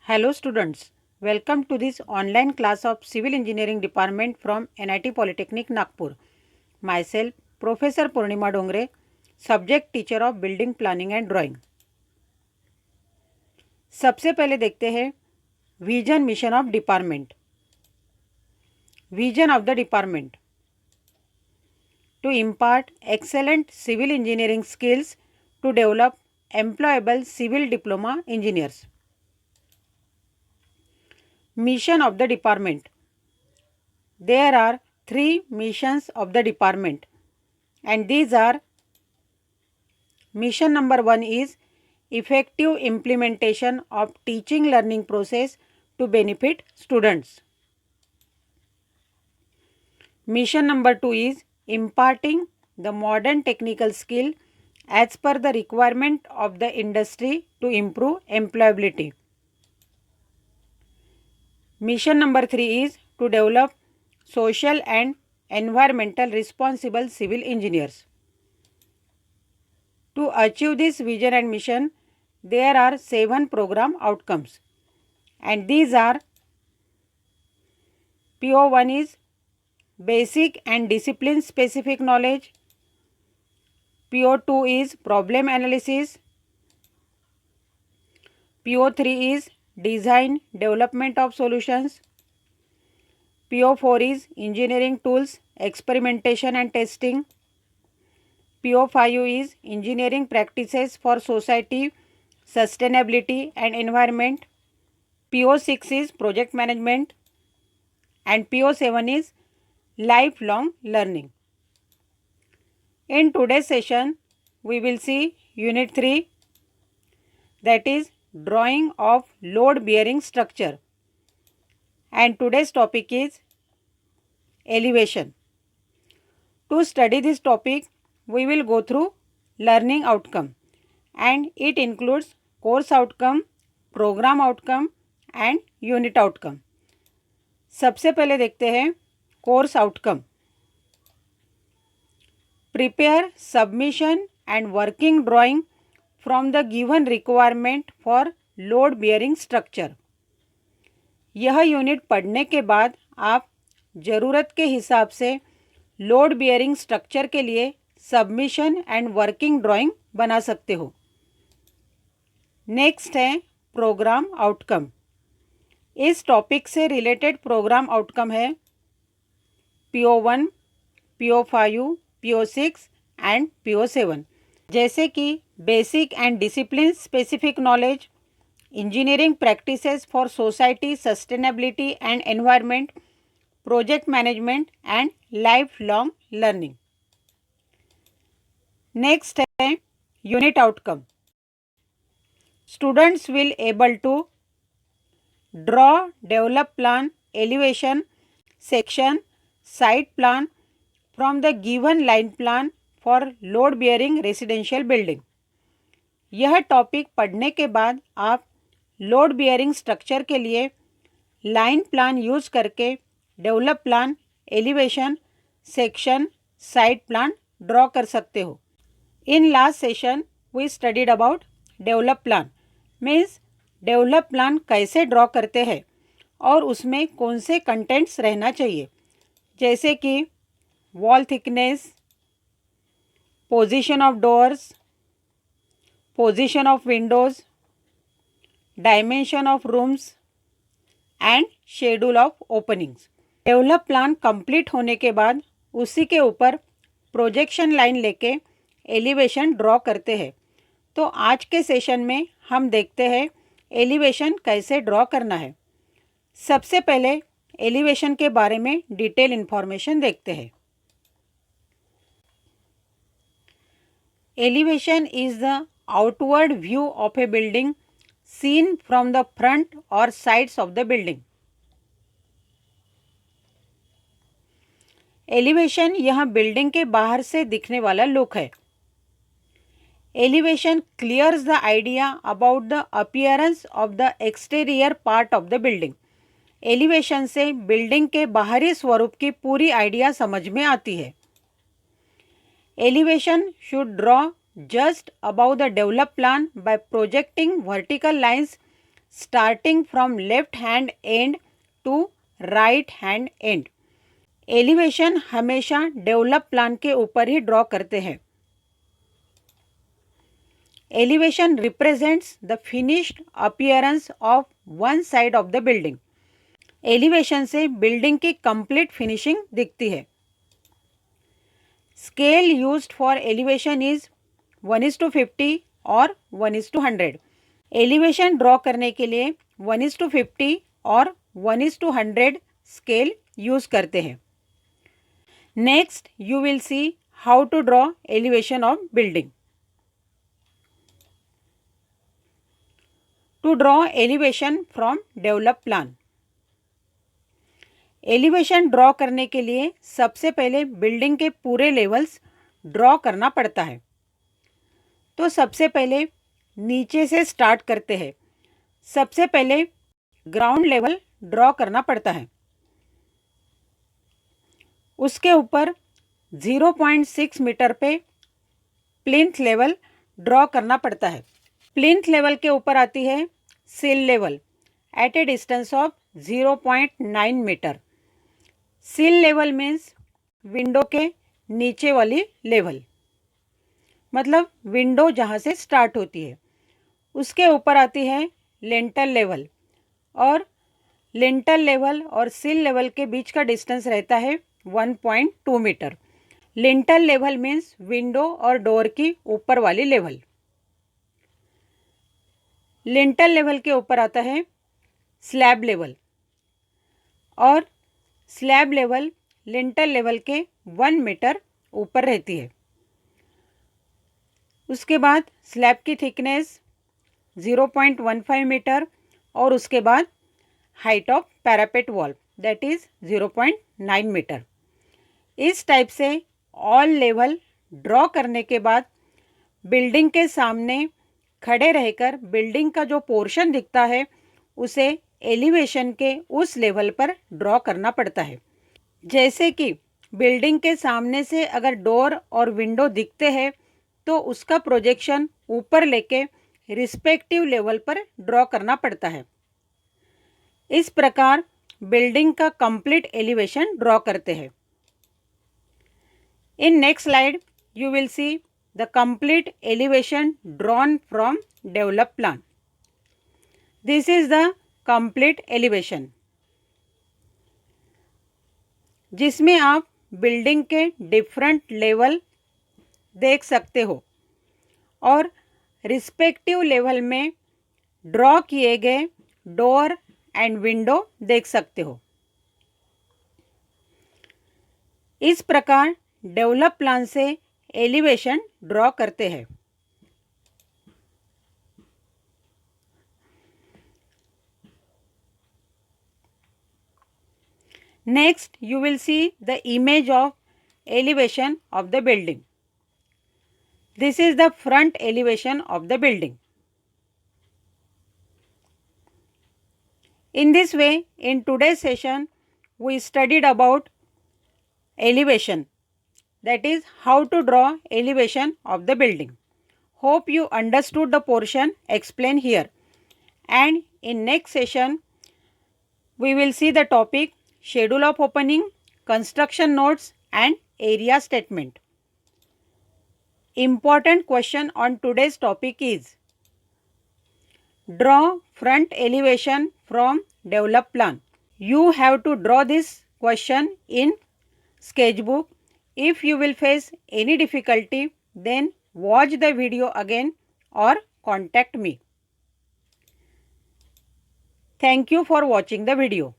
Hello students, welcome to this online class of Civil Engineering Department from NIT Polytechnic Nagpur. Myself Professor Purnima Dongre, Subject Teacher of Building Planning and Drawing. सबसे पहले देखते हैं vision mission of department. Vision of the department to impart excellent civil engineering skills to develop employable civil diploma engineers. Mission of the department. There are 3 missions of the department, and these are: mission number 1 is effective implementation of teaching learning process to benefit students. Mission number 2 is imparting the modern technical skill as per the requirement of the industry to improve employability. Mission number 3 is to develop social and environmental responsible civil engineers. To achieve this vision and mission, there are 7 program outcomes, and these are: PO1 is basic and discipline specific knowledge. PO2 is problem analysis. PO3 is design development of solutions. PO4 is engineering tools experimentation and testing. PO5 is engineering practices for society, sustainability and environment. PO6 is project management, and PO7 is lifelong learning. In today's session, we will see Unit 3, that is drawing of load bearing structure, and today's topic is elevation. To study this topic, we will go through learning outcome, and it includes course outcome, program outcome and unit outcome. सबसे पहले देखते हैं course outcome. Prepare submission and working drawing from the given requirement for load bearing structure. यह unit पढ़ने के बाद आप ज़रूरत के हिसाब से लोड बियरिंग स्ट्रक्चर के लिए सबमिशन एंड वर्किंग ड्राइंग बना सकते हो. नेक्स्ट है प्रोग्राम आउटकम. इस टॉपिक से रिलेटेड प्रोग्राम आउटकम है PO1, PO5, PO6 and PO7, जैसे कि basic and discipline specific knowledge, engineering practices for society, sustainability and environment, project management and life long learning. Next है unit outcome. Students will able to draw, develop plan, elevation, section, site plan from the given line plan for load bearing residential building. यह topic पढ़ने के बाद आप load bearing structure के लिए line plan use करके develop plan, elevation, section, site plan draw कर सकते हो. In last session we studied about develop plan. Means develop plan कैसे ड्रॉ करते हैं और उसमें कौन से कंटेंट्स रहना चाहिए, जैसे कि wall thickness, position of doors, position of Windows, dimension of rooms and schedule of openings. Develop plan complete होने के बाद उसी के ऊपर प्रोजेक्शन लाइन लेके एलिवेशन ड्रॉ करते हैं. तो आज के सेशन में हम देखते हैं एलिवेशन कैसे ड्रॉ करना है. सबसे पहले एलिवेशन के बारे में डिटेल इन्फॉर्मेशन देखते हैं. Elevation is the outward view of a building seen from the front और sides of the building. Elevation यह बिल्डिंग के बाहर से दिखने वाला लुक है. Elevation clears the idea about the appearance of the exterior part of the building. Elevation से building के बाहरी स्वरूप की पूरी आइडिया समझ में आती है. Elevation should draw just above the developed plan by projecting vertical lines starting from left hand end to right hand end. Elevation हमेशा डेवलप प्लान के ऊपर ही ड्रॉ करते हैं. Elevation represents the finished appearance of one side of the building. Elevation से building की complete finishing दिखती है. Scale used for elevation is 1:50 और 1:100. एलिवेशन ड्रॉ करने के लिए 1:50 और 1:100 स्केल यूज़ करते हैं. Next you will see how to draw elevation of building. To draw elevation from develop plan. Elevation draw करने के लिए सबसे पहले बिल्डिंग के पूरे लेवल्स ड्रॉ करना पड़ता है. तो सबसे पहले नीचे से स्टार्ट करते हैं. सबसे पहले ग्राउंड लेवल ड्रॉ करना पड़ता है. उसके ऊपर 0.6 मीटर पे प्लिंथ लेवल ड्रॉ करना पड़ता है. प्लिंथ लेवल के ऊपर आती है sill level at a distance of 0.9 metre. Sill level means window के नीचे वाली लेवल, मतलब विंडो जहाँ से स्टार्ट होती है. उसके ऊपर आती है लिंटल लेवल, और लिंटल लेवल और सिल लेवल के बीच का डिस्टेंस रहता है 1.2 metre. Lintel level means window और डोर की ऊपर वाली लेवल. लिंटल लेवल के ऊपर आता है स्लैब लेवल, और स्लैब लेवल लिंटल लेवल के 1 मीटर ऊपर रहती है. उसके बाद स्लैब की थिकनेस 0.15 मीटर, और उसके बाद height of parapet wall that is 0.9 metre. इस टाइप से ऑल लेवल ड्रॉ करने के बाद बिल्डिंग के सामने खड़े रहकर बिल्डिंग का जो पोर्शन दिखता है उसे एलिवेशन के उस लेवल पर ड्रॉ करना पड़ता है. जैसे कि बिल्डिंग के सामने से अगर डोर और विंडो दिखते हैं तो उसका प्रोजेक्शन ऊपर लेके रिस्पेक्टिव लेवल पर ड्रॉ करना पड़ता है. इस प्रकार बिल्डिंग का कंप्लीट एलिवेशन ड्रॉ करते हैं. In next slide you will see the complete elevation drawn from developed plan. This is the complete elevation, जिसमें आप बिल्डिंग के डिफरेंट लेवल देख सकते हो और रिस्पेक्टिव लेवल में ड्रॉ किए गए डोर एंड विंडो देख सकते हो. इस प्रकार डेवलप प्लान से एलिवेशन ड्रॉ करते हैं. Next you will see the image of elevation of the building. This is the front elevation of the building. In this way, in today's session, we studied about elevation, that is how to draw elevation of the building. Hope you understood the portion explained here. And in next session, we will see the topic schedule of opening, construction notes and area statement. Important question on today's topic is draw front elevation from developed plan. You have to draw this question in sketchbook. If you will face any difficulty, then watch the video again or contact me. Thank you for watching the video.